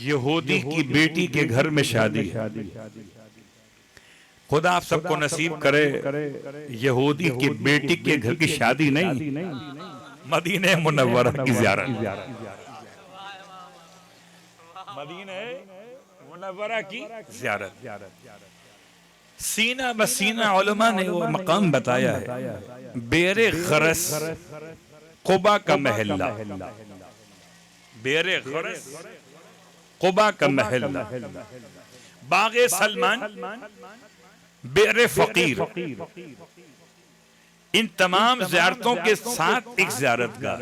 यहूदी की बेटी के घर में शादी है। खुदा आप सबको नसीब करे यहूदी की बेटी के घर की शादी नहीं, मदीने मुनव्वरा की ज़ियारत। मदीने मुनव्वरा की ज़ियारत। सीना बसीना उलमा ने वो मकाम बताया है। बेरे गरस कुबा का महल्ला, बेरे गरस कुबा का महल्ला, बागे सलमान, बेरे फकीर, इन तमाम ज़ियारतों के साथ एक ज़ियारत का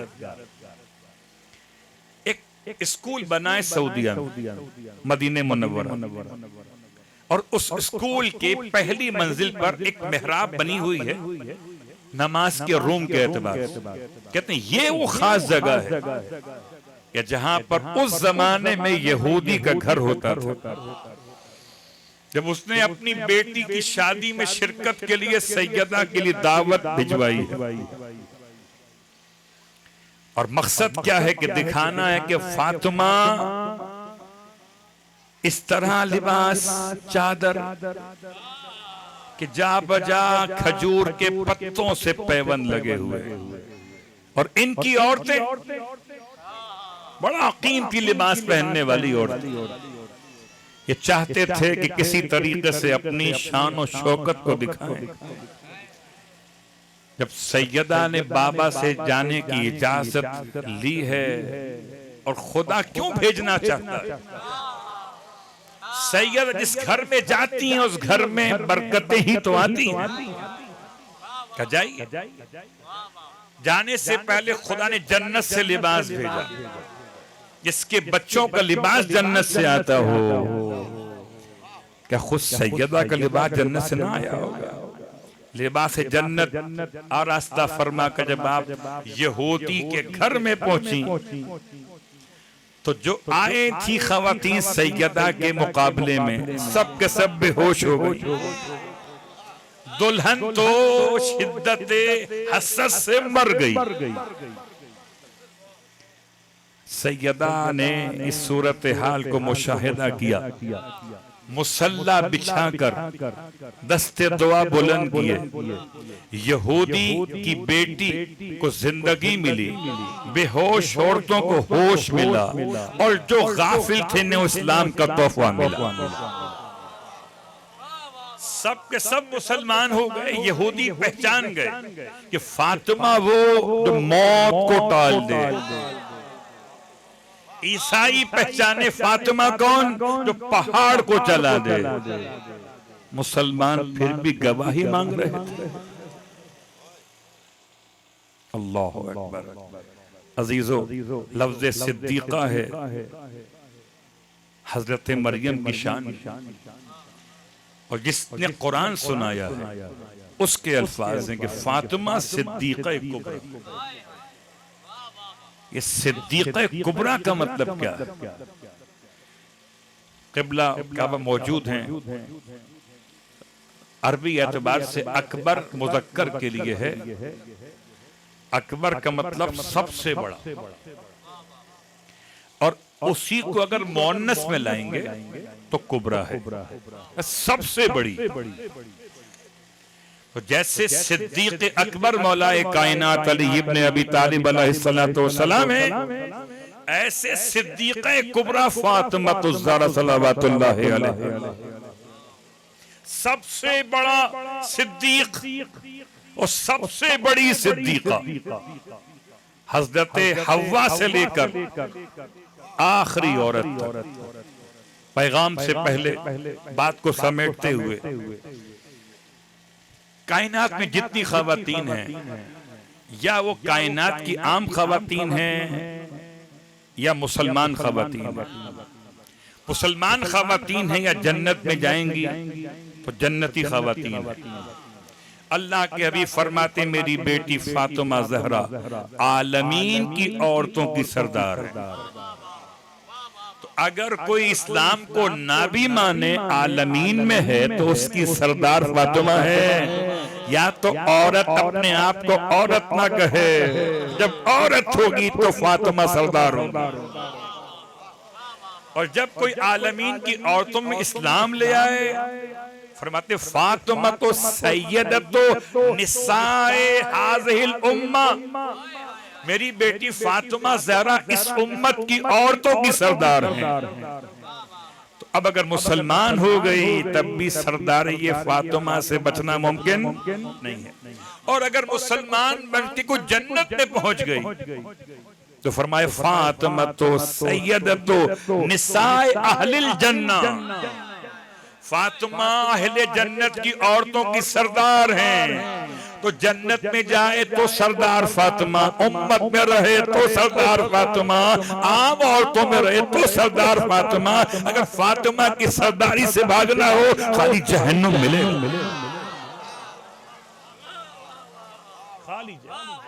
एक स्कूल बना है सऊदीया में, मदीने मुनव्वरा। और उस स्कूल के पहली मंजिल पर एक मेहराब बनी हुई है नमाज के रूम के एतबार से। कहते हैं ये वो खास जगह है कि जहां पर उस जमाने में यहूदी का घर होता था। जब उसने अपनी बेटी की शादी में शिरकत के लिए सैयदा के लिए दावत भिजवाई है, और मकसद क्या है कि दिखाना है कि फातिमा इस तरह लिबास चादर कि जा बजा खजूर के पत्तों से पैबंद लगे हुए, और इनकी औरतें बड़ा कीमती लिबास पहनने वाली औरतें। ये चाहते थे कि किसी तरीके से अपनी शान और शौकत को दिखाएं। जब सैयदा ने बाबा से जाने की इजाजत ली है, और खुदा क्यों भेजना चाहता है, सैयद जिस घर में जाती हैं उस घर में बरकतें ही तो आती हैं। क्या जाइए, जाने से पहले खुदा ने जन्नत से लिबास भेजा, जिसके बच्चों का लिबास जन्नत से आता हो। क्या खुद सैयदा का लिबास जन्नत से ना आया होगा? लिबास जन्नत आरास्ता फरमा कर जब आप यहूदी के घर में पहुंची, तो जो आए थी खवातीन सैयदा के मुकाबले में सब के सब बेहोश हो गई। दुल्हन तो शिद्दत हसरत से मर गई। सैयदा ने इस सूरत हाल को मुशाहिदा किया, मुसल्ला बिछाकर दस्ते दुआ बुलंद किए। यहूदी की बेटी को जिंदगी मिली, बेहोश औरतों को होश मिला, और जो गाफिल थे ने इस्लाम का तोहफा मिला। सब के सब मुसलमान हो गए। यहूदी पहचान गए कि फातिमा वो जो मौत को टाल दे। ईसाई पहचाने फातिमा कौन, जो पहाड़ को चला दे। मुसलमान फिर भी गवाही मांग रहे थे। अल्लाह अकबर। अजीजो, लफ्ज सिद्दीका है हजरत मरियम की शान, और जिसने कुरान सुनाया है उसके अल्फाज हैं कि फातिमा सिद्दीका कुबरा। ये सिद्दीक़ा कुबरा का मतलब क्या है? क़िबला काबा मौजूद हैं। अरबी एतबार से अकबर मुज़क्कर के लिए है। अकबर का मतलब सबसे बड़ा, और उसी को अगर मुअन्नस में लाएंगे तो कुबरा है, सबसे बड़ी। तो जैसे सिद्दीक़ अकबर मौलाए कायनात अली इब्न अबी तालिब अलैहिस्सलातु वस्सलाम है, ऐसे सिद्दीक़ा कुबरा फातिमातुज़ ज़हरा सल्लल्लाहु अलैहा, सबसे बड़ा सिद्दीक़ और सबसे बड़ी सिद्दीक़ा। हज़रत हव्वा से लेकर आखिरी औरत तक, पैगाम से पहले बात को समेटते हुए, कायनात में जितनी खवातीन हैं, या वो कायनात की आम खवातीन हैं या मुसलमान खवातीन हैं। मुसलमान खवातीन हैं या जन्नत में जाएंगी तो जन्नती खवातीन हैं। अल्लाह के हबीब फरमाते मेरी बेटी फातिमा ज़हरा आलमीन की औरतों की सरदार है। तो अगर कोई इस्लाम को ना भी माने, आलमीन में है तो उसकी सरदार फातिमा है। या तो औरत अपने आप को औरत ना कहे, जब औरत होगी तो फातिमा सरदार होगी। और जब कोई आलमीन की औरतों में इस्लाम ले आए, फरमाते फातिमा तो सैयदतो निसाए हाज़िहिल उम्मा, मेरी बेटी फातिमा ज़हरा इस उम्मत की औरतों की सरदार है। तो अब अगर मुसलमान हो गई तब भी सरदार ये फातिमा से बचना मुमकिन नहीं है। और अगर मुसलमान बनती को जन्नत में पहुंच गई तो फरमाए फातिमा तो सैयदतो निसाए अहलिल जन्ना, फातिमा अहले जन्नत की औरतों की सरदार हैं। तो जन्नत में जाए तो सरदार फातिमा, उम्मत में रहे तो सरदार फातिमा, आम औरतों में रहे तो सरदार फातिमा। अगर फातिमा की सरदारी से भागना हो खाली जहन्नुम मिलेगा, खाली जहन्नुम।